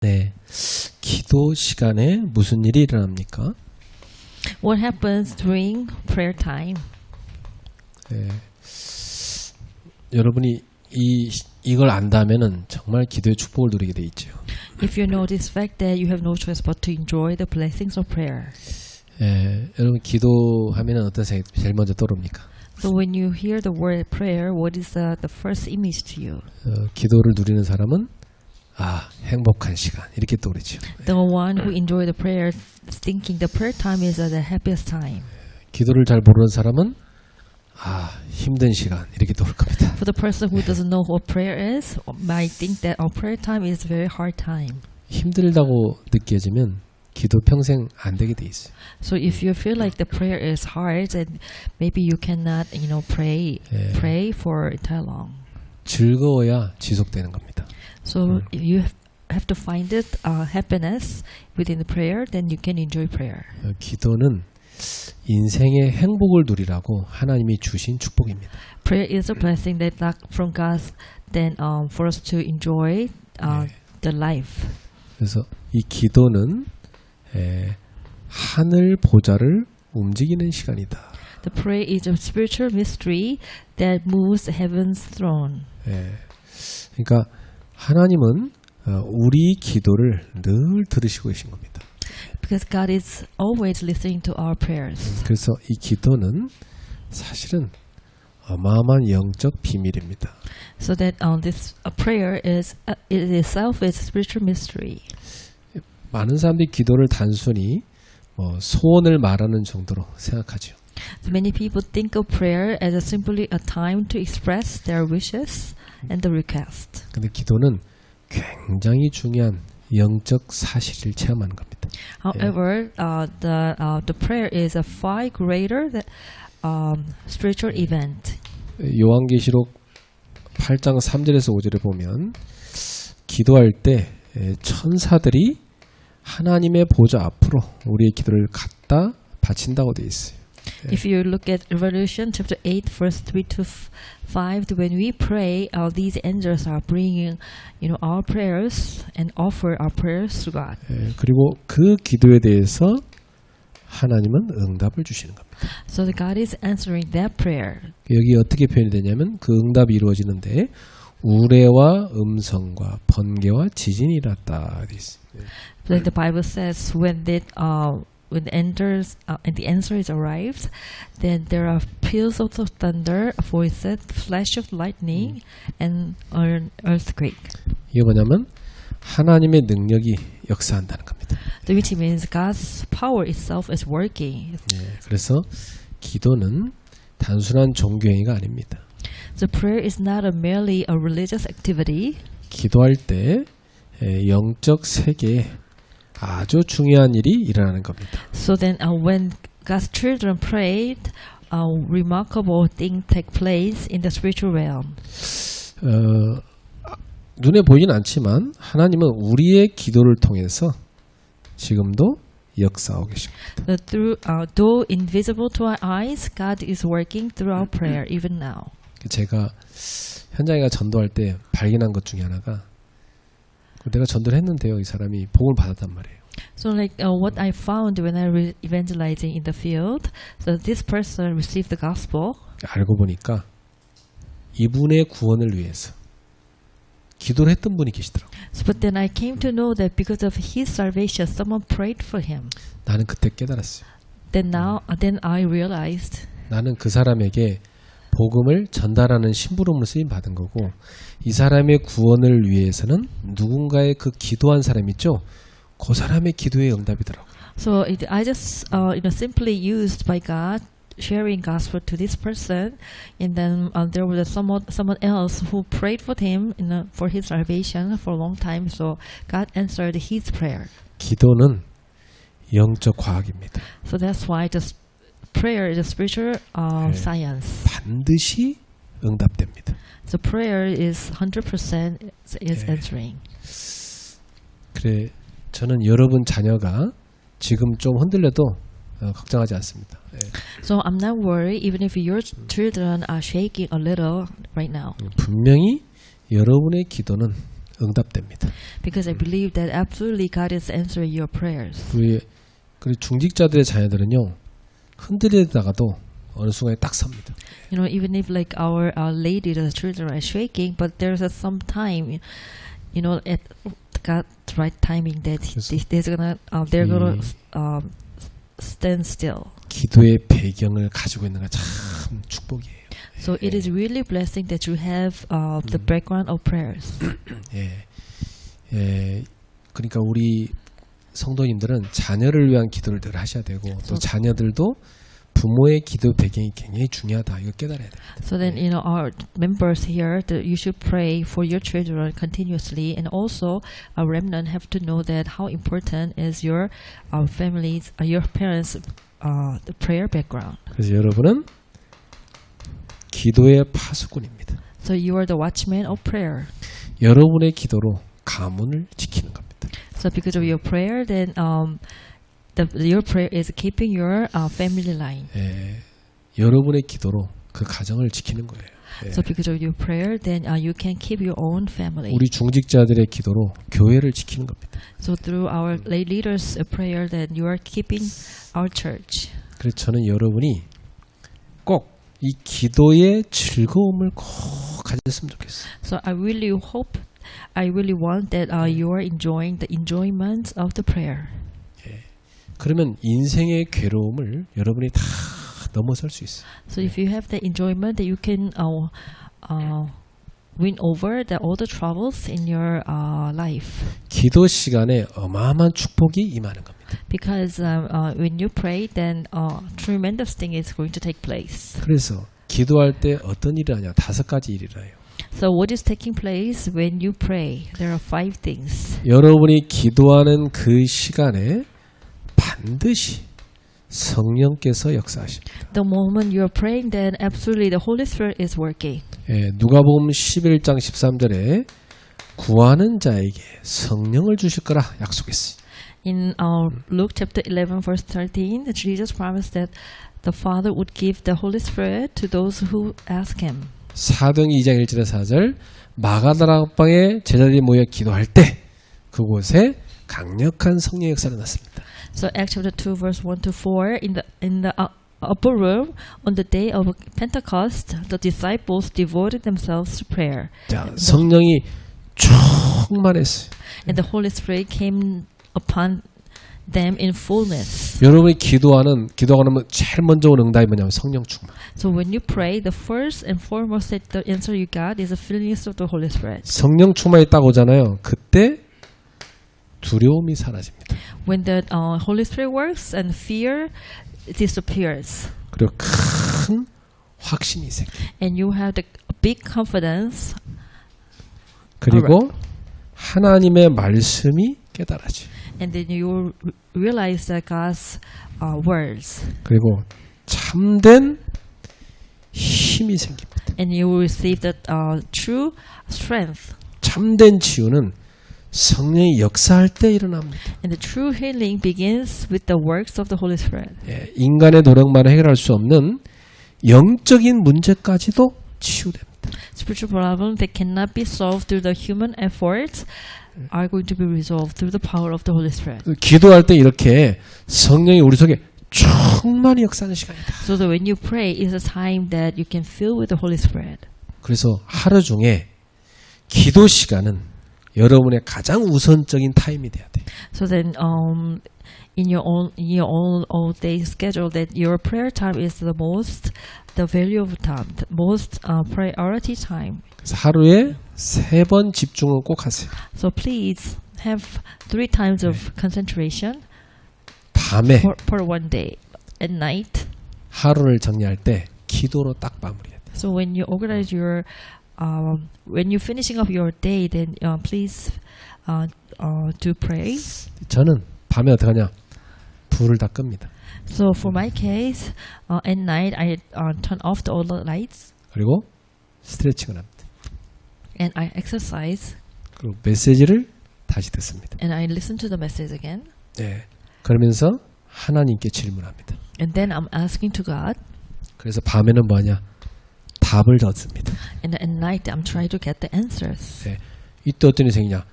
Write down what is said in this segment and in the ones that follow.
네, 기도 시간에 무슨 일이 일어납니까? What happens during prayer time? 네, 여러분이 이걸 안다면은 정말 기도의 축복을 누리게 돼 있죠. If you know this fact, that you have no choice but to enjoy the blessings of prayer. 여러분 기도하면은 어떤 생각이 제일 먼저 떠오릅니까? So when you hear the word prayer, what is the first image to you? 기도를 누리는 사람은 행복한 시간 이렇게 떠오르죠. The one who enjoy the prayer, thinking the prayer time is the happiest time. 기도를 잘 모르는 사람은 힘든 시간 이렇게 떠오를 겁니다. For the person who doesn't know what prayer is, might think that our prayer time is a very hard time. 힘들다고 느껴지면 기도 평생 안 되게 돼 있어요. So if you feel like the prayer is hard, then maybe you cannot, pray for entire long. 즐거워야 지속되는 겁니다. So if you have to find it happiness within the prayer, then you can enjoy prayer. 기도는 인생의 행복을 누리라고 하나님이 주신 축복입니다. Prayer is a blessing that from God, then for us to enjoy the life. 그래서 이 기도는 하늘 보좌를 움직이는 시간이다. The prayer is a spiritual mystery that moves heaven's throne. 그러니까 하나님은 우리 기도를 늘 들으시고 계신 겁니다. Because God is always listening to our prayers. 그래서 이 기도는 사실은 어마어마한 영적 비밀입니다. So that this prayer is it itself is a spiritual mystery. 많은 사람들이 기도를 단순히 소원을 말하는 정도로 생각하죠. So many people think of prayer as simply a time to express their wishes and the request. 근데 기도는 굉장히 중요한 영적 사실을 체험하는 겁니다. However, the prayer is a far greater spiritual event. 요한계시록 8장 3절에서 5절에 보면 기도할 때 천사들이 하나님의 보좌 앞으로 우리의 기도를 갖다 바친다고 되어 있어요. If you look at Revelation chapter 8 verse 3 to 5, when we pray, these angels are bringing, our prayers and offer our prayers to God. 그리고 그 기도에 대해서 하나님은 응답을 주시는 겁니다. So the God is answering that prayer. 여기 어떻게 표현이 되냐면 그 응답이 이루어지는데 우레와 음성과 번개와 지진이 일어났다 되어 있습니다. Like the Bible says, when the answer is arrived, then there are peals of thunder, voices, flash of lightning, and an earthquake. 이게 뭐냐면 하나님의 능력이 역사한다는 겁니다. Which means God's power itself is working. 그래서 기도는 단순한 종교행위가 아닙니다. So prayer is not merely a religious activity. 기도할 때 영적 세계에 아주 중요한 일이 일어나는 겁니다. So then when God's children prayed, a remarkable thing take place in the spiritual realm. 눈에 보이진 않지만 하나님은 우리의 기도를 통해서 지금도 역사하고 계십니다. Though invisible to our eyes, God is working through our prayer even now. 제가 현장에 전도할 때 발견한 것 중에 하나가 내가 전도를 했는데요. 이 사람이 복을 받았단 말이에요. So like what I found when I was evangelizing in the field, so this person received the gospel. 알고 보니까 이분의 구원을 위해서 기도를 했던 분이 계시더라고요. So, but then I came to know that because of his salvation, someone prayed for him. 나는 그때 깨달았어요. Then I realized. 나는 그 사람에게 복음을 전달하는 심부름으로 쓰임 받은 거고 이 사람의 구원을 위해서는 누군가의 그 기도한 사람 있죠? 그 사람의 기도의 응답이더라고요. So I just simply used by God sharing gospel to this person, and then there was someone else who prayed for him for his salvation for a long time. So God answered his prayer. 기도는 영적 과학입니다. So that's why just prayer is a spiritual science. 반드시 응답됩니다. So prayer is 100% is answering. 그래 저는 여러분 자녀가 지금 좀 흔들려도 걱정하지 않습니다. So I'm not worried even if your children are shaking a little right now. 분명히 여러분의 기도는 응답됩니다. Because I believe that absolutely God is answering your prayers. 그리고 중직자들의 자녀들은요 흔들리다가도 어느 순간에 딱 섭니다. You know, even if like our lady, the children are shaking, but there's some time, you know, at God's right timing that they're gonna stand still. 기도의 배경을 가지고 있는 건 참 축복이에요. So it is really blessing that you have the background of prayers. 그러니까 우리 성도님들은 자녀를 위한 기도를 늘 하셔야 되고 또 자녀들도 부모의 기도 배경이 굉장히 중요하다. 이거 깨달아야 됩니다. So then, you know, our members here, that you should pray for your children continuously, and also our remnant have to know that how important is your families, your parents, the prayer background. 그래서 여러분은 기도의 파수꾼입니다. So you are the watchman of prayer. 여러분의 기도로 가문을 지키는 겁니다. So because of your prayer, then your prayer is keeping your family line. 여러분의 기도로 그 가정을 지키는 거예요. So because of your prayer, then you can keep your own family. 우리 중직자들의 기도로 교회를 지키는 겁니다. So through our lay leaders' prayer, then you are keeping our church. 그래서 저는 여러분이 꼭 이 기도의 즐거움을 꼭 가졌으면 좋겠어요. So I really want that you are enjoying the enjoyment of the prayer. 그러면 인생의 괴로움을 여러분이 다 넘어설 수 있어요. So if you have the enjoyment, that you can win over all the troubles in your life. 기도 시간에 어마어마한 축복이 임하는 겁니다. Because when you pray, then tremendous thing is going to take place. 그래서 기도할 때 어떤 일을 하냐? 5가지 일을 해요. So what is taking place when you pray? There are 5 things. 여러분이 기도하는 그 시간에 반드시 성령께서 역사하십니다. The moment you are praying, then absolutely the Holy Spirit is working. 누가복음 11장 13절에 구하는 자에게 성령을 주실 거라 약속했어요. In Luke chapter 11 verse 13, Jesus promised that the Father would give the Holy Spirit to those who ask Him. 사도행 2장 1절에 4절 마가다락방에 제자들이 모여 기도할 때 그곳에 강력한 성령의 역사가 났습니다. So Acts chapter 2 verse 1 to 4, in the upper room on the day of Pentecost, the disciples devoted themselves to prayer. 자, 성령이 충만했어요. And the Holy Spirit came upon them in fullness. 여러분이 기도하면 제일 먼저 오는 응답이 뭐냐면 성령 충만. So when you pray, the first and foremost that the answer you got is the filling of the Holy Spirit. 성령 충만이 딱 오잖아요. 그때 두려움이 사라집니다. When the Holy Spirit works and fear disappears. 그리고 큰 확신이 생겨요. And you have the big confidence. 그리고 하나님의 말씀이 깨달아져요. And then you realize that God's words. 그리고 참된 힘이 생깁니다. And you will receive that true strength. 참된 치유는 성령이 역사할 때 일어납니다. And the true healing begins with the works of the Holy Spirit. 인간의 노력만으로 해결할 수 없는 영적인 문제까지도 치유됩니다. Spiritual problems that cannot be solved through the human efforts are going to be resolved through the power of the Holy Spirit. 기도할 때 이렇게 성령이 우리 속에 충만히 역사하는 시간이다. So that when you pray is a time that you can fill with the Holy Spirit. 그래서 하루 중에 기도 시간은 여러분의 가장 우선적인 타임이 돼야 돼. So then in your own all day schedule, that your prayer time is the value of time, the most priority time. 그래서 하루에 3번 집중을 꼭 하세요. So please have 3 times of concentration 밤에 for one day. At night. 하루를 정리할 때 기도로 딱 마무리해야 돼. So when you organize your when you're finishing up your day, then please to pray. 저는 밤에 어떻게 하냐? 불을 다 끕니다. So for my case, at night I turn off all the lights 그리고 스트레칭을 합니다. and I exercise 그리고 메시지를 다시 듣습니다. and I listen to the message again. 네. 그러면서 하나님께 질문합니다. And then I'm asking to God. 그래서 밤에는 뭐하냐? 답을 얻습니다. And at night I'm trying to get the answers. 네. 이때 어떤 일이 생기냐?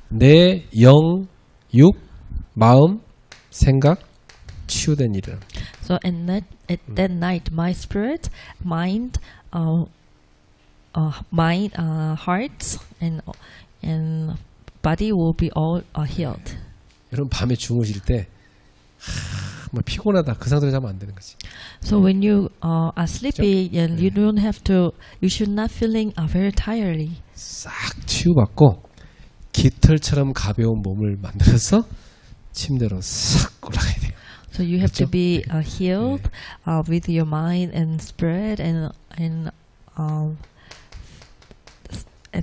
내 영, 육, 마음, 생각 치유된 일이랍니다. So at that night, my spirit, mind, hearts, and body will be all healed. 여러분 밤에 주무실 때 뭐 피곤하다 그 상태로 자면 안 되는 거지. So when you are sleepy, and you don't have to, you should not feeling very tiredly. 싹 치유받고 깃털처럼 가벼운 몸을 만들어서 침대로 싹 올라가야 돼요. So you have to 그렇죠? be healed with your mind and spirit, and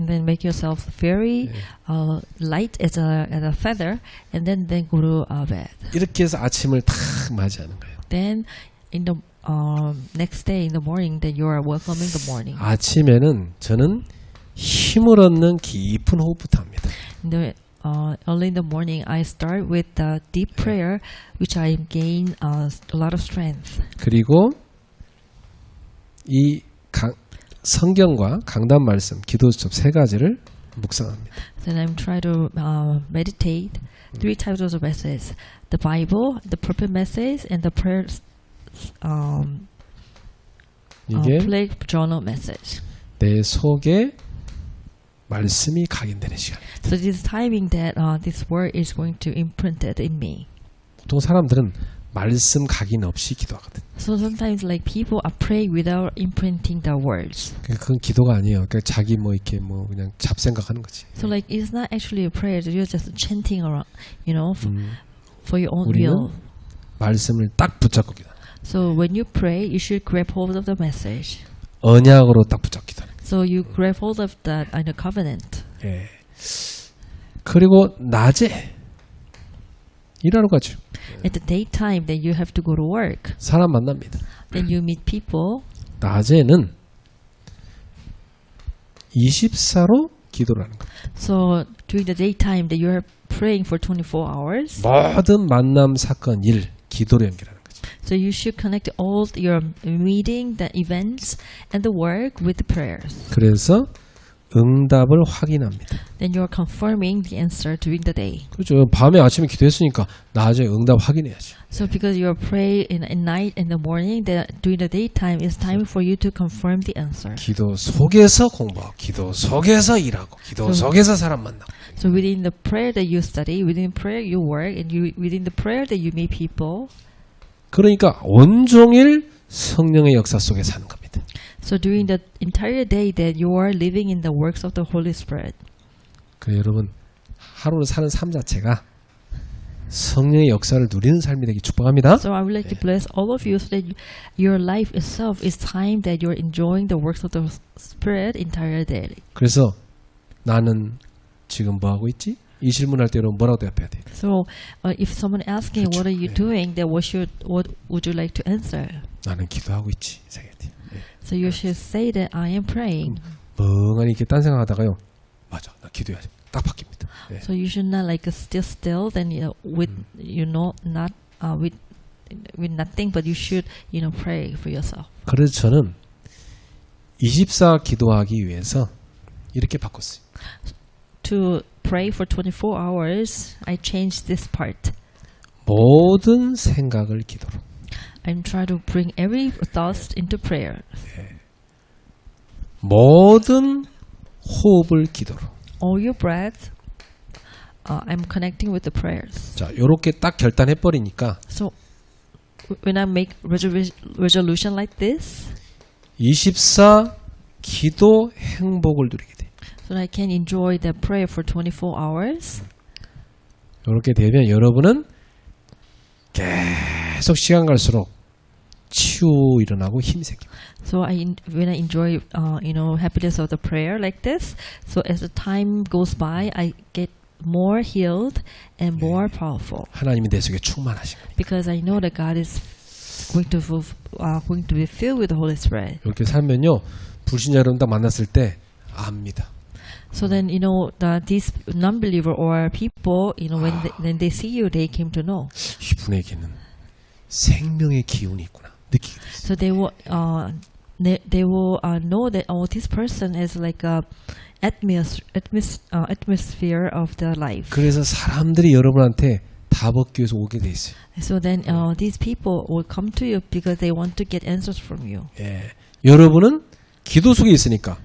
then make yourself very light as a feather, and then go to bed. 이렇게 해서 아침을 탁 맞이하는 거예요. Then in the next day in the morning, then you are welcoming the morning. 아침에는 저는 힘을 얻는 깊은 호흡부터 합니다. Early in the morning, I start with the deep prayer, which I gain a lot of strength. 그리고 이 성경과 강단 말씀, 기도 수첩 세 가지를 묵상합니다. Then I'm trying to meditate 3 types of messages: the Bible, the purpose message, and the prayer 이게 prayer journal message. 내 속에 말씀이 각인되는 시간. So this timing that this word is going to imprint it in me. 보통 사람들은 말씀 각인 없이 기도하거든. So sometimes like people are praying without imprinting the words. 그건 기도가 아니에요. 그러니까 자기 뭐 이렇게 뭐 그냥 잡생각하는 거지. So like it's not actually a prayer. You're just chanting around, for your own 우리는 will. 말씀을 딱 붙잡고 기도. So when you pray, you should grab hold of the message. 언약으로 딱 붙잡고 기도. So you grab hold of that in a covenant. 예. 그리고 낮에 일하러 가죠. At the daytime, then you have to go to work. 사람 만납니다. Then you meet people. 낮에는 24로 기도를 하는 거예요. So during the daytime, that you are praying for 24 hours. 모든 만남, 사건, 일, 기도로 연결하는 거죠. So you should connect all your meeting, the events, and the work with the prayers. 그래서 응답을 확인합니다. Then you are confirming the answer during the day. 그렇죠. 밤에 아침에 기도했으니까 낮에 응답 확인해야지. So because you are praying in at night and the morning, that during the daytime it's time for you to confirm the answer. 기도 속에서 공부하고 기도 속에서 일하고 기도 속에서 사람 만나고. So within the prayer that you study, within prayer you work, and within the prayer that you meet people. 그러니까 온종일 성령의 역사 속에 사는 겁니다. So during the entire day that you are living in the works of the Holy Spirit. 그래 여러분 하루를 사는 삶 자체가 성령의 역사를 누리는 삶이 되기 축복합니다. So I would like to bless all of you so that your life itself is time that you're enjoying the works of the Spirit entire day. 그래서 나는 지금 뭐 하고 있지? 이 질문할 때 여러분 뭐라고 대답해야 돼요? So if someone asking what are you doing, then what would you like to answer? 나는 기도하고 있지. So you should say that I am praying. 멍하니 이렇게 딴 생각하다가요. 맞아, 나 기도해야지. 딱 바뀝니다. 네. So you should not like still then with not with nothing, but you should pray for yourself. 그래서 저는 24 기도하기 위해서 이렇게 바꿨어요. To pray for 24 hours, I changed this part. 모든 생각을 기도로. I'm trying to bring every thought into prayer. 네. 모든 호흡을 기도로. All your breath, I'm connecting with the prayers. 자, 요렇게 딱 결단해 버리니까 So when I make resolution like this, 24 기도 행복을 누리게 돼. so I can enjoy the prayer for 24 hours. 요렇게 되면 여러분은 계속 시간 갈수록 치유 일어나고 힘이 생깁니다. So when I enjoy happiness of the prayer like this, so as the time goes by, I get more healed and more powerful. 하나님이 내 속에 충만하신 거예요. Because I know that God is going to be filled with the Holy Spirit. 이렇게 살면요 불신자 여러분 딱 만났을 때 압니다. So then these non-believer or people when they see you, they came to know. 이분에게는 생명의 기운이 있구나 느끼게 됐어요. So they will they will know that this person is like a atmosphere of the life. 그래서 사람들이 여러분한테 답 얻기 위해서 오게 돼 있어요. So then these people will come to you because they want to get answers from you. 예. 여러분은 기도 속에 있으니까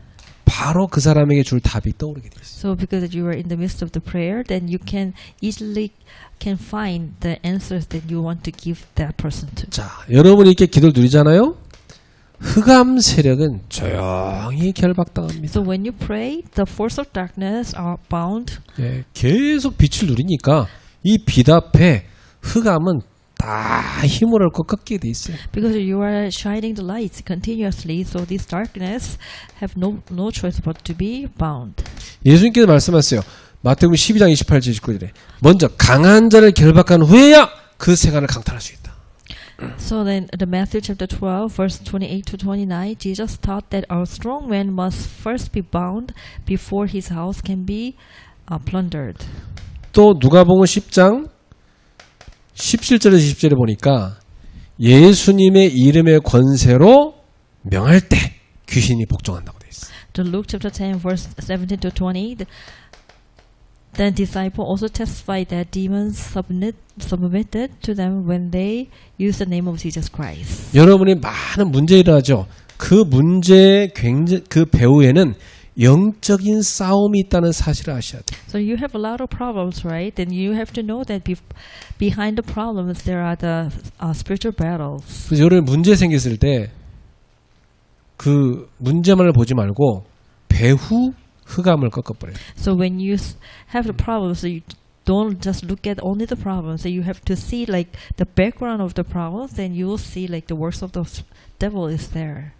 바로 그 사람에게 줄 답이 떠오르게 돼 있어요. So because you are in the midst of the prayer, then you can easily can find the answers that you want to give that person to. 자, 여러분이 이렇게 기도를 누리잖아요. 흑암 세력은 조용히 결박당합니다. So when you pray, the force of darkness are bound. 예, 계속 빛을 누리니까 이 빛 앞에 흑암은 다 힘을 얻고 꺾이게 돼 있어요. Because you are shining the lights continuously, so this darkness have no choice but to be bound. 예수님께서 말씀하셨어요. 마태복음 12장 28절 29절에 먼저 강한 자를 결박한 후에야 그 세간을 강탈할 수 있다. So then, the Matthew chapter 12, verse 28 to 29, Jesus taught that a strong man must first be bound before his house can be plundered. 또 누가복음 10장 17절에서 20절에 보니까 예수님의 이름의 권세로 명할 때 귀신이 복종한다고 돼 있어요. To Luke chapter 10, verse 17 to 20, the disciple also testified that demons submitted to them when they use the name of Jesus Christ. 여러분이 많은 문제 일어나죠. 그 문제의 그 배후에는 영적인 싸움이 있다는 사실을 아셔야 돼요. So you have a lot of problems, right? Then you have to know that behind the problems there are the spiritual battles. 그래서 여러분 문제 생겼을 때 그 문제만을 보지 말고 배후 흑암을 꺾어버려요. So when you have the problems, you don't just look at only the problems. So you have to see like the background of the problems. Then you will see like the works of the devil is there.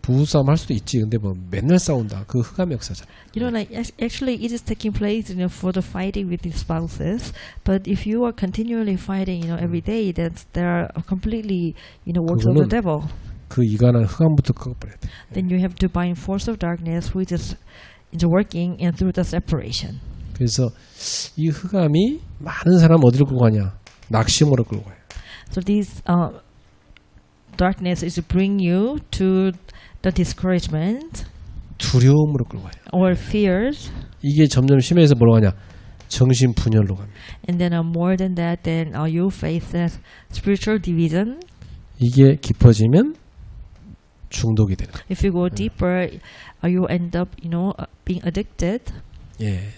부부싸움 할 수도 있지. 근데 뭐 맨날 싸운다. 그 흑암의 역사잖아. You know, like actually it is taking place, you know, for the fighting with the spouses. But if you are continually fighting, you know, every day, that's there are completely, you know, works of the devil. 그 이간한 흑암부터 꺾어버려야 돼. Then you have divine force of darkness, which is working and through the separation. 그래서 이 흑암이 많은 사람 어디로 끌고 가냐? 낙심으로 끌고 가요. So these darkness is to bring you to the discouragement 두려움으로 끌고 가요. or fears. 이게 점점 심해서 뭐로 가냐? 정신 분열로 갑니다. And then more than that, then you face that spiritual division. 이게 깊어지면 중독이 되는 거예요. If you go deeper, you end up, you know, being addicted. 예.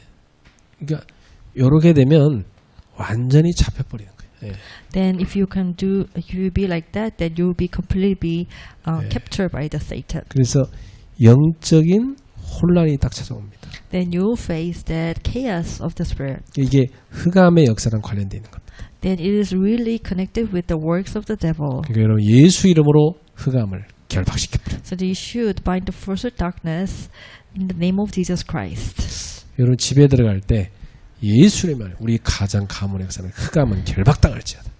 그러니까 이렇게 되면 완전히 잡혀버리는 거예요. 예. Then if you will be like that, then you will be completely captured by the Satan. 그래서 영적인 혼란이 딱 찾아옵니다. Then you will face that chaos of the spirit. 이게 흑암의 역사랑 관련되어 있는 겁니다. Then it is really connected with the works of the devil. 그러니까 여러분 예수 이름으로 흑암을 결박시켜버려요. So you should bind the force of darkness in the name of Jesus Christ. 여러분 집에 들어갈 때 예수 이름을 우리 가정 가문의 역사는 흑암은 결박당할지어다.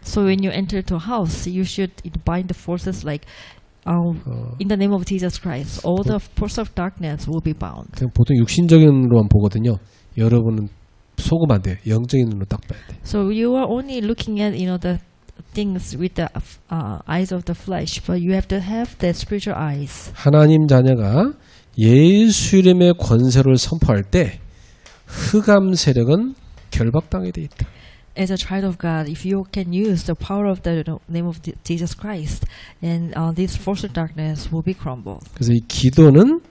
So when you enter to a house, you should bind the forces like in the name of Jesus Christ. All the force of darkness will be bound. 보통 육신적인 눈으로만 보거든요. 여러분은 속으면 안 돼요. 영적인 눈으로 딱 봐야 돼요. So you are only looking at, you know, the things with the eyes of the flesh, but you have to have the spiritual eyes. 하나님 자녀가 예수 이름의 권세를 선포할 때 흑암 세력은 결박당하게 돼 있다. As a child of God, if you can use the power of the name of Jesus Christ, and this force of darkness will be crumbled. 그래서 이 기도는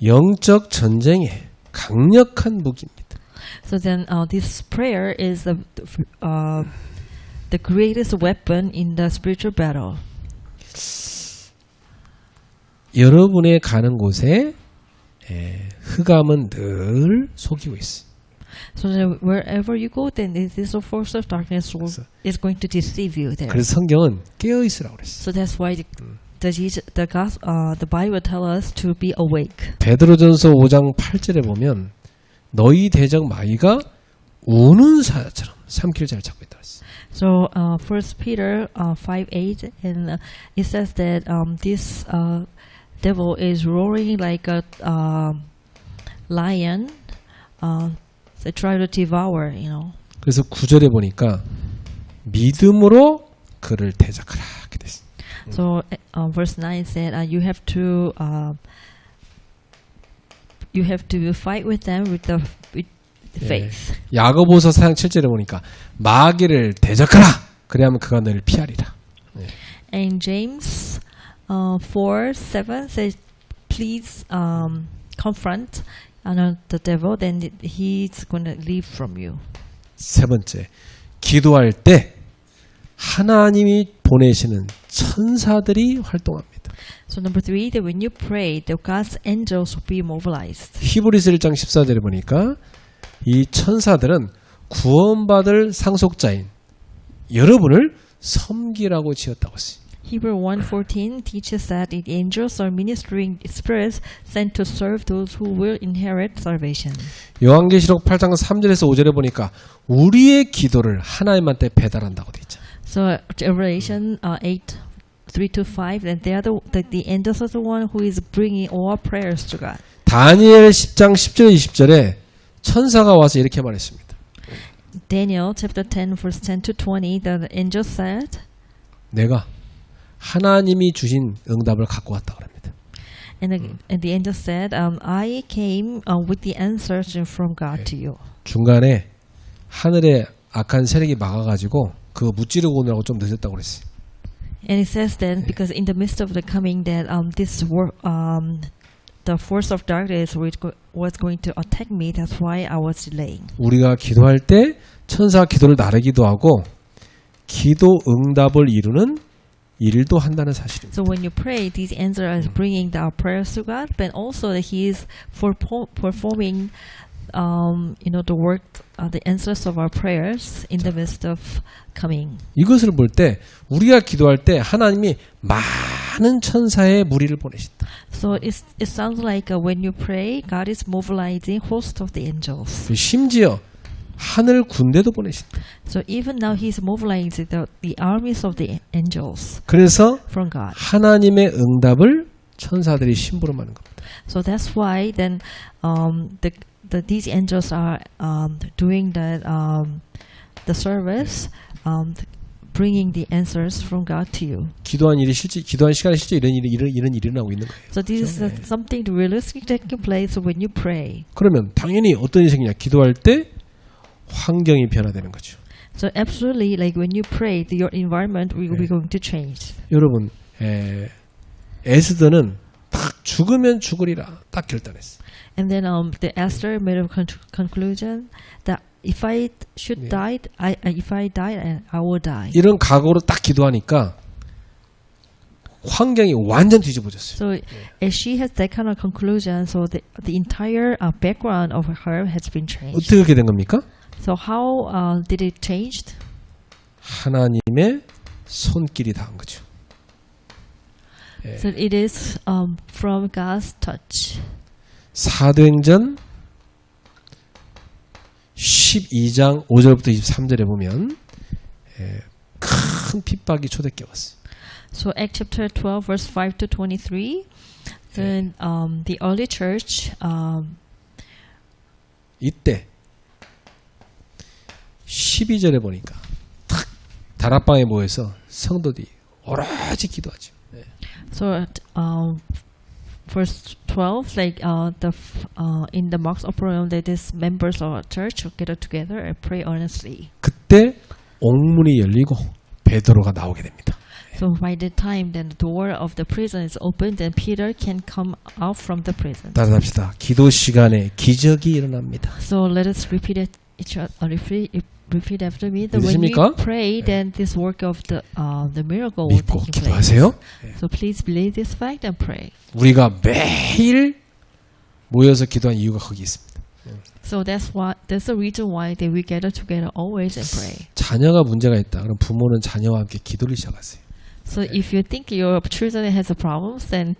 영적 전쟁의 강력한 무기입니다. So then, this prayer is the greatest weapon in the spiritual battle. 여러분의 가는 곳에 흑암은 늘 속이고 있어요. So that wherever you go, then this force of darkness is going to deceive you there. 그래서 성경은 깨어 있으라고 그랬어요. So that's why the Bible tells us to be awake. 베드로전서 5장 8절에 보면 너희 대적 마귀가 우는 사자처럼 삼킬 자를 찾고 있다 그랬어요. So 1 Peter 5:8, and it says that this devil is roaring like a lion. They try to devour, you know. 그래서 9절에 보니까 믿음으로 그를 대적하라 이렇게 됐어요. So verse 9 said you have to fight with them with faith. 야고보서 4장 7절에 보니까 마귀를 대적하라. 그래야만 그가 너를 피하리라. And James 4:7 says, please confront the devil, then he's going to leave from you. 세 번째, 기도할 때 하나님이 보내시는 천사들이 활동합니다. So number 3, that when you pray, the God's angels will be mobilized. 히브리서 1장 14절에 보니까 이 천사들은 구원받을 상속자인 여러분을 섬기라고 지었다고 했어요. Hebrew 1:14 teaches that the angels are ministering spirits sent to serve those who will inherit salvation. 요한계시록 8장 3절에서 5절에 보니까 우리의 기도를 하나님한테 배달한다고 돼 있죠. So Revelation 8:3-5, and they are the angels are the one who is bringing all prayers to God. 다니엘 10장 10절 20절에 천사가 와서 이렇게 말했습니다. Daniel chapter 10 verse 10-20, the angel said, 내가 하나님이 주신 응답을 갖고 왔다 그럽니다. and the angel said, I came with the answers from God to you. 중간에 하늘에 악한 세력이 막아가지고 그거 무찌르고 오느라고 좀 늦었다고 그랬어요. And it says then, because in the midst of the coming, that the force of darkness was going to attack me. That's why I was delaying. 우리가 기도할 때 천사 기도를 나르기도 하고 기도 응답을 이루는 일도 한다는 사실입니다. So when you pray, these angels are bringing our prayers to God, but also that He is performing, the work, the answers of our prayers in the midst of coming. 이것을 볼 때 우리가 기도할 때 하나님이 많은 천사의 무리를 보내신다. So it sounds like when you pray, God is mobilizing host of the angels. 심지어 하늘 군대도 보내신다. So even now He's mobilizing the armies of the angels 그래서 from God. 하나님의 응답을 천사들이 심부름하는 겁니다. So that's why then these angels are doing the service, bringing the answers from God to you. 기도한 시간에 실제 이런 일이 일어나고 있는 거예요. So this is something realistic taking place when you pray. 그러면 당연히 어떤 일이 생기냐? 기도할 때 환경이 변화되는 거죠. So absolutely, like when you pray, your environment will be going to change. 여러분, 에스더는 딱 죽으면 죽으리라 딱 결단했어. And then the Esther made a conclusion that if I should die, if I die, I will die. 이런 각오로 딱 기도하니까 환경이 완전 뒤집어졌어요. So as she has that kind of conclusion, so the entire background of her has been changed. 어떻게 그렇게 된 겁니까? So how did it change? 하나님의 손길이 닿은 거죠. So it is from God's touch. 사도행전 12장 5절부터 23절에 보면 큰 핍박이 초대께 왔어요. So Acts chapter 12 verse 5-23, then the early church 이때 12절에 보니까 탁 다락방에 모여서 성도들이 오로지 기도하죠. So verse 12, like in the Mark's upper room, that these members of our church get together and pray earnestly. 그때 옥문이 열리고 베드로가 나오게 됩니다. So by the time then the door of the prison is opened, then Peter can come out from the prison. 따라합시다. 기도 시간에 기적이 일어납니다. So let us repeat it. Repeat after me. That when 믿으십니까? you pray, then this work of the miracle will 믿고 take place. 기도하세요. So please believe this fact and pray. 우리가 매일 모여서 기도한 이유가 거기 있습니다. So that's the reason why that we gather together always and pray. 자녀가 문제가 있다. 그럼 부모는 자녀와 함께 기도를 시작하세요. So if you think your children has a problems, then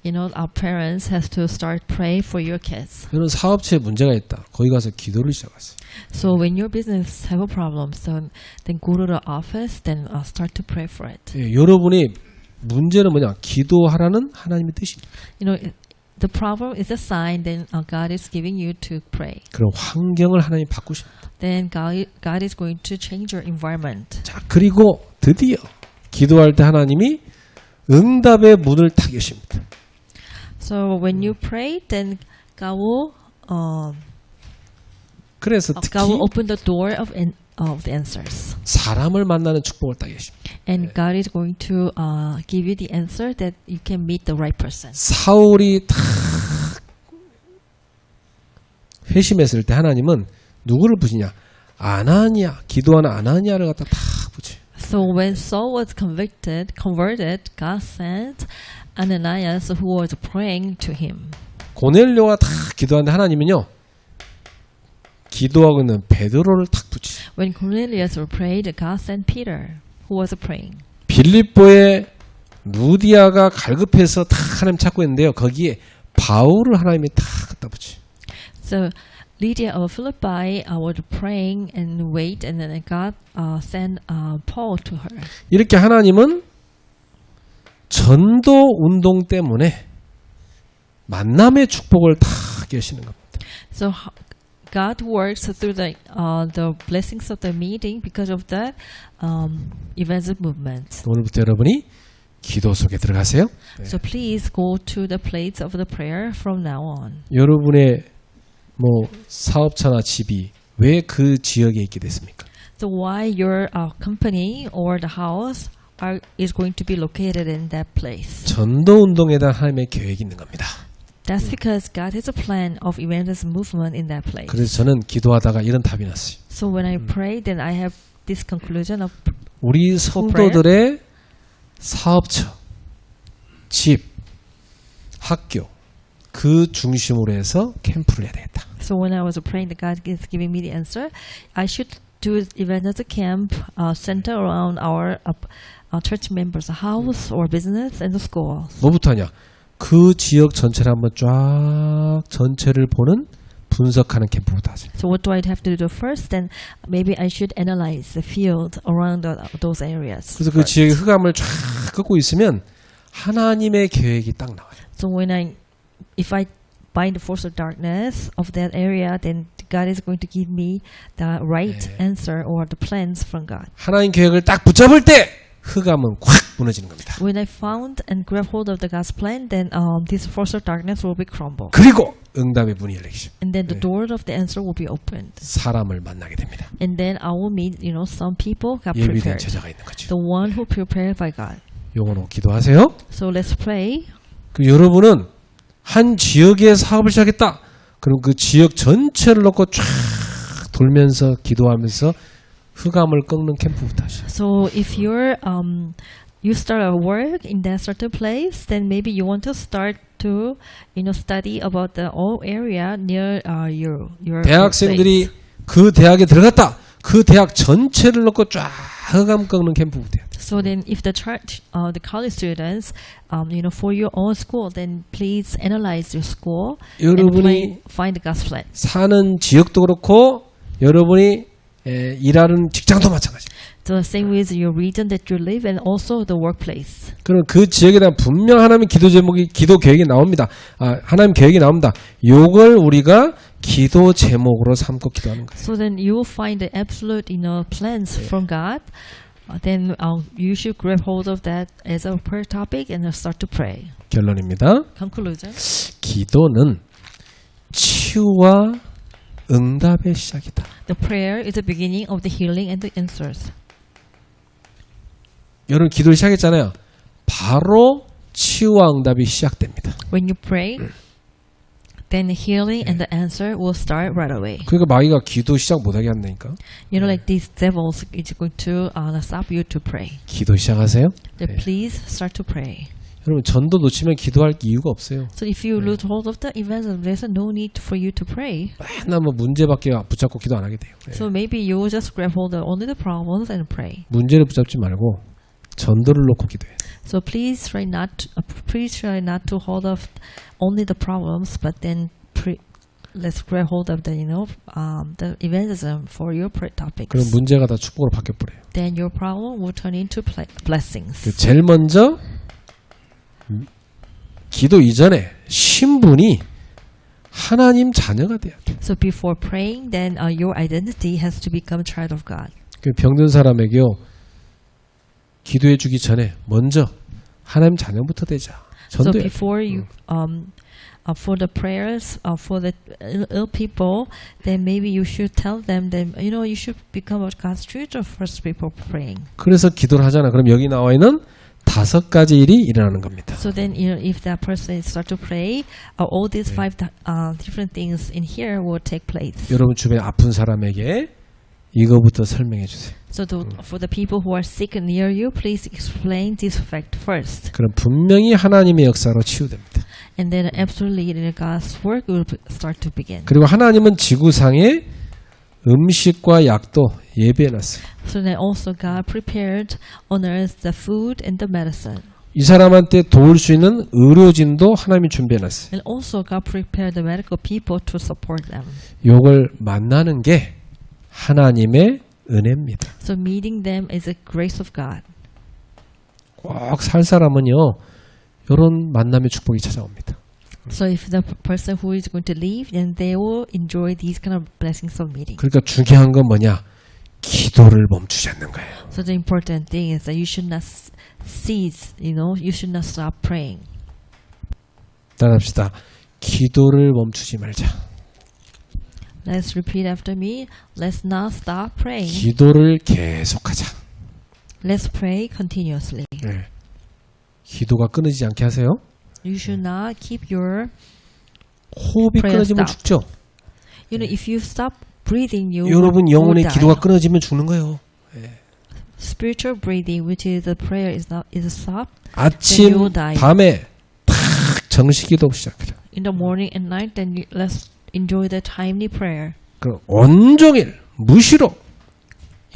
our parents has to start pray for your kids. 여러분 사업체에 문제가 있다. 거기 가서 기도를 시작하세요. So when your business have a problem, so then go to the office, then start to pray for it. 여러분이 문제는 뭐냐? 기도하라는 하나님의 뜻입니다. The problem is a sign then God is giving you to pray. 그럼 환경을 하나님 바꾸십니다. Then God is going to change your environment. 자, 그리고 드디어 기도할 때 하나님이 응답의 문을 탁 여십니다. So when you pray, then God will 그래서 특히 God will open the door of the answers, 사람을 만나는 축복을 딱 여십니다. and God is going to give you the answer that you can meet the right person. 사울이 탁 회심했을 때 하나님은 누구를 부시냐? 아나니아, 기도하는 아나니아를 갖다 탁 부지. So when Saul was converted, God sent Ananias, who was praying to him. 고넬료가 탁 기도하는데 하나님은요, 기도하고 있는 베드로를 탁 부지. When Cornelius prayed, God sent Peter, who was praying. 빌립보의 루디아가 갈급해서 탁 하나님 찾고 있는데요. 거기에 바울을 하나님이 탁 갖다 부지. So Lydia of Philippi was praying and wait, and then God sent Paul to her. 이렇게 하나님은 전도 운동 때문에 만남의 축복을 탁 여시는 겁니다. So God works through the blessings of the meeting because of that evangelism movement. 오늘부터 여러분이 기도 속에 들어가세요. So please go to the place of the prayer from now on. 여러분의 뭐 사업처나 집이 왜 그 지역에 있게 됐습니까? So why your company or the house is going to be located in that place? 전도 운동에 대한 하나님의 계획이 있는 겁니다. That's because God has a plan of evangelism movement in that place. 그래서 저는 기도하다가 이런 답이 났어요. So when I pray, then I have this conclusion of 우리 성도들의 사업처, 집, 학교 그 중심으로 해서 캠프를 해야 되겠다. So when I was praying, that God is giving me the answer. I should do evangelism camp center around our church members' house or business and the school. 뭐부터 하냐? 그 지역 전체를 한번 쫙 전체를 보는 분석하는 캠프부터 하세요. So what do I have to do first? Then maybe I should analyze the field around those areas. 그래서 그 지역의 흑암을 쫙 긋고 있으면 하나님의 계획이 딱 나와요. So if I bind the force of darkness of that area, then God is going to give me the right answer or the plans from God. 하나님 계획을 딱 붙잡을 때 흑암은 확 무너지는 겁니다. When I found and grab hold of the God's plan, then this force of darkness will be crumbled. 그리고 응답의 문이 열리죠. And then the door of the answer will be opened. 사람을 만나게 됩니다. And then I will meet, some people got 예비된 prepared. 제자가 있는 거죠. The one who prepared by God. 영어로 기도하세요. So let's pray. 그 여러분은 한 지역에 사업을 시작했다. 그럼 그 지역 전체를 놓고 쫙 돌면서 기도하면서 흑암을 꺾는 캠프부터 하시죠. So if you start a work in that certain place, then maybe you want to start to study about the whole area near your 대학생들이 place. 그 대학에 들어갔다. 그 대학 전체를 놓고 쫙 흑암 꺾는 캠프부터 해야 돼. So then, if the church, the college students, for your own school, then please analyze your school and 여러분이 find the God's plan. 사는 지역도 그렇고 여러분이 일하는 직장도 마찬가지. So the same with your region that you live and also the workplace. 그럼 그 지역에 대한 분명 하나님 기도 제목이 기도 계획이 나옵니다. 하나님 계획이 나옵니다. 요걸 우리가 기도 제목으로 삼고 기도하는 거예요. So then you will find the absolute, plans from God. Then you should grab hold of that as a prayer topic and start to pray. 결론입니다. Conclusion. 기도는 치유와 응답의 시작이다. The prayer is the beginning of the healing and the answers. 여러분 기도를 시작했잖아요. 바로 치유와 응답이 시작됩니다. When you pray, then the healing and the answer will start right away. 그러니까 마귀가 기도 시작 못하게 한다니까. Like these devils is going to stop you to pray. 기도 시작하세요. Then please start to pray. 여러분 전도 놓치면 기도할 이유가 없어요. So if you lose hold of the evangelism, there's no need for you to pray. 맨날 뭐 문제밖에 붙잡고 기도 안 하게 돼요. So maybe you will just grab hold of only the problems and pray. 문제를 붙잡지 말고 전도를 놓고 기도해. So please try not to hold of only the problems, but then let's grab hold of the the evangelism for your prayer topics. 그럼 문제가 다 축복으로 바뀌어 버려요. Then your problem will turn into blessings. 제일 먼저 기도 이전에 신분이 하나님 자녀가 돼야 돼. So before praying, then your identity has to become child of God. 그 병든 사람에게요. 기도해 주기 전에 먼저 하나님 자녀부터 되자. So 전도해. before you for the prayers for the ill people, then maybe you should tell them that you should become a God's children first before praying. 그래서 기도를 하잖아. 그럼 여기 나와 있는 5가지 일이 일어나는 겁니다. So then if that person start to pray, all these 5 different things in here will take place. 여러분 주변에 아픈 사람에게 이거부터 설명해 주세요. So for the people who are sick near you, please explain this fact first. 그럼 분명히 하나님의 역사로 치유됩니다. And then absolutely God's work will start to begin. 그리고 하나님은 지구상에 음식과 약도 예비해놨어요. So then also God prepared on earth the food and the medicine. 이 사람한테 도울 수 있는 의료진도 하나님이 준비해놨어요. And also God prepared the medical people to support them. 이걸 만나는 게 하나님의 은혜입니다. So meeting them is a grace of God. 꼭 살 사람은요, 이런 만남의 축복이 찾아옵니다. So if the person who is going to leave, then they will enjoy these kind of blessings of meeting. 그러니까 중요한 건 뭐냐? 기도를 멈추지 않는 거예요. So the important thing is that you should not cease, you should not stop praying. 따라합시다. 기도를 멈추지 말자. Let's repeat after me. Let's not stop praying. 기도를 계속하자. Let's pray continuously. 네. 기도가 끊어지지 않게 하세요. You should not keep your 호흡이 prayer 끊어지면 stop. 죽죠. if you stop breathing, you 여러분 will 영혼의 die. 기도가 끊어지면 죽는 거예요. Spiritual breathing, which is the prayer, is stopped. 아침, Then you will die. 밤에 탁 정식기도 시작해요. In the morning and night, then let's enjoy the timely prayer. 그럼 온종일 무시로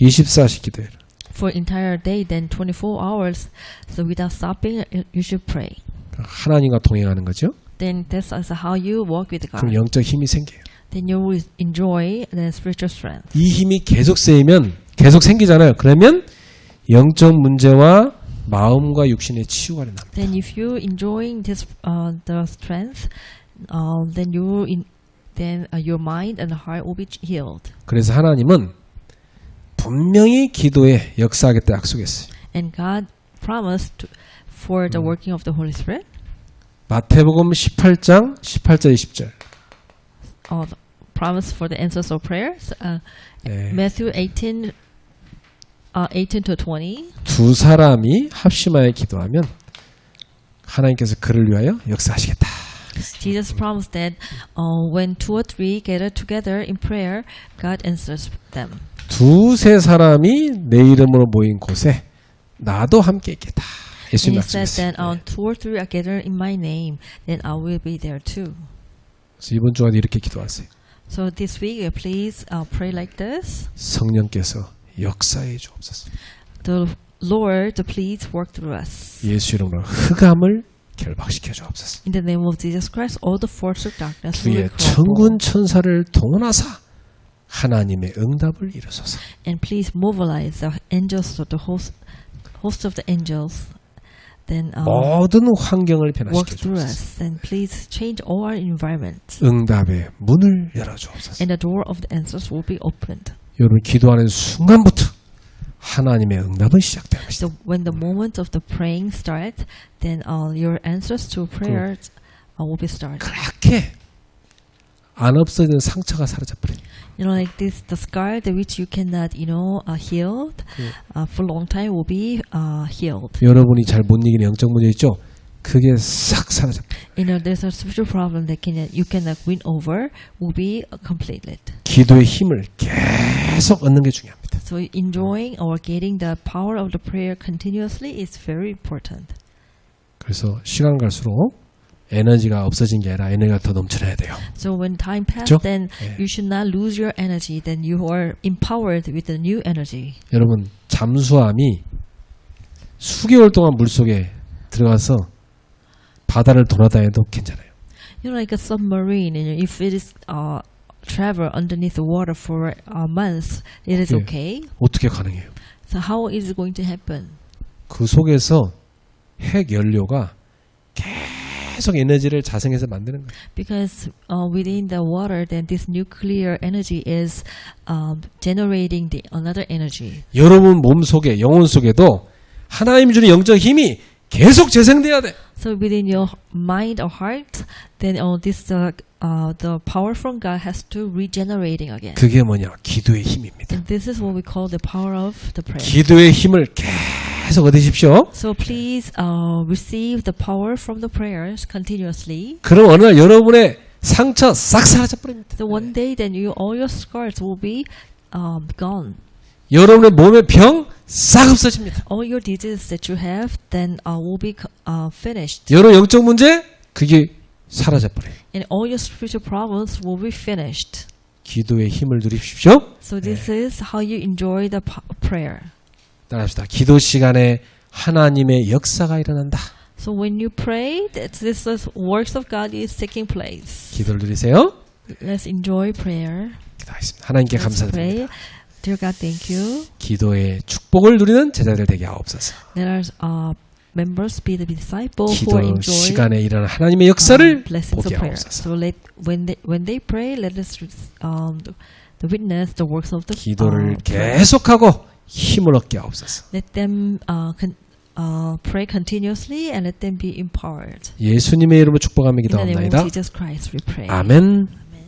24시 기도해요. For entire day, then 24 hours. So without stopping, you should pray. 하나님과 동행하는 거죠. Then that's also how you walk with God. 그럼 영적 힘이 생겨요. Then you will enjoy the spiritual strength. 이 힘이 계속 쌓이면 계속 생기잖아요. 그러면 영적 문제와 마음과 육신의 치유가 일어납니다. Then if you enjoying this the strength, then your mind and heart will be healed. 그래서 하나님은 분명히 기도에 역사하겠다 약속했어요. And God promised for the working of the Holy Spirit. 마태복음 18장 18절 20절. Promise for the answers of prayers. 네. Matthew 18 to 20. 두 사람이 합심하여 기도하면 하나님께서 그를 위하여 역사하시겠다. Jesus promised that when 2 or 3 gather together in prayer, God answers them. 두세 사람이 내 이름으로 모인 곳에 나도 함께 있겠다. 예수님 And he said 말씀했어요. that 2 or 3 are gathered in my name, then I will be there too. 그래서 이번 주간에 이렇게 기도하세요. So this week, please pray like this. 성령께서 역사해 주옵소서. The Lord, please work through us. 예수 이름으로 흑암을 결박시켜 주옵소서. In the name of Jesus Christ, all the forces of darkness will 주의 be crumbled. 천군 천사를 동원하사 하나님의 응답을 이루소서. And please mobilize the angels of the host of the angels. Then 모든 환경을 work 변화시켜 through 주옵소서. us. And please change all our environment. 응답의 문을 열어 주옵소서. And the door of the answers will be opened. 여러분 기도하는 순간부터 하나님의 응답은 시작된 것이다. So when the moment of the praying starts, then your answers to prayers will be started. 그렇게 안 없어지는 상처가 사라져버려요. Like this, the scar that which you cannot, healed for a long time will be healed. 여러분이 잘 못 이기는 영적 문제 있죠? 그게 싹 사라져버려요. There's a spiritual problem that you cannot win over will be completed. 기도의 힘을 계속 얻는 게 중요합니다. So enjoying or getting the power of the prayer continuously is very important. 그래서 시간 갈수록 에너지가 없어진 게 아니라 에너지가 더 넘쳐나야 돼요. So when time passes, 그렇죠? then you should not lose your energy. Then you are empowered with the new energy. 여러분 잠수함이 수개월 동안 물속에 들어가서 바다를 돌아다녀도 괜찮아요. Like a submarine, if it is travel underneath the water for months, it is okay. 어떻게 가능해요? So how is it going to happen? 그 속에서 핵 연료가 계속 에너지를 자생해서 만드는 거예요. Because within the water, then this nuclear energy is generating another energy. 여러분 몸 속에 영혼 속에도 하나님이 주는 영적 힘이 계속 재생돼야 돼. So within your mind or heart, then the power from God has to regenerating again. 그게 뭐냐? 기도의 힘입니다. And this is what we call the power of the prayer. 기도의 힘을 계속 얻으십시오. So please receive the power from the prayers continuously. 그럼 어느 날 여러분의 상처 싹 사라져 버립니다. So one day, then all your scars will be gone. 여러분의 몸의 병 싹 없어집니다. All your diseases that you have then will be finished. 여러 영적 문제 그게 사라져 버려요. And all your spiritual problems will be finished. 기도의 힘을 누리십시오. So this is how you enjoy the prayer. 따라합시다. 기도 시간에 하나님의 역사가 일어난다. So when you pray, this is works of God is taking place. 기도를 누리세요. Let's enjoy prayer. 기도하겠습니다. 하나님께 Let's 감사드립니다. pray. Dear God, thank you. 기도의 축복을 누리는 제자들 되게 하옵소서. Let our members be the disciples who 기도 are enjoying 시간에 일어나는 하나님의 역사를 blessings of 보게 prayer. 하옵소서. So when they pray, let us the witness the works of the 기도를 prayer. 계속하고 힘을 얻게 하옵소서. Let them pray continuously and let them be empowered. 예수님의 이름으로 축복하며 In the name 기도합니다. of Jesus Christ, we pray. 아멘.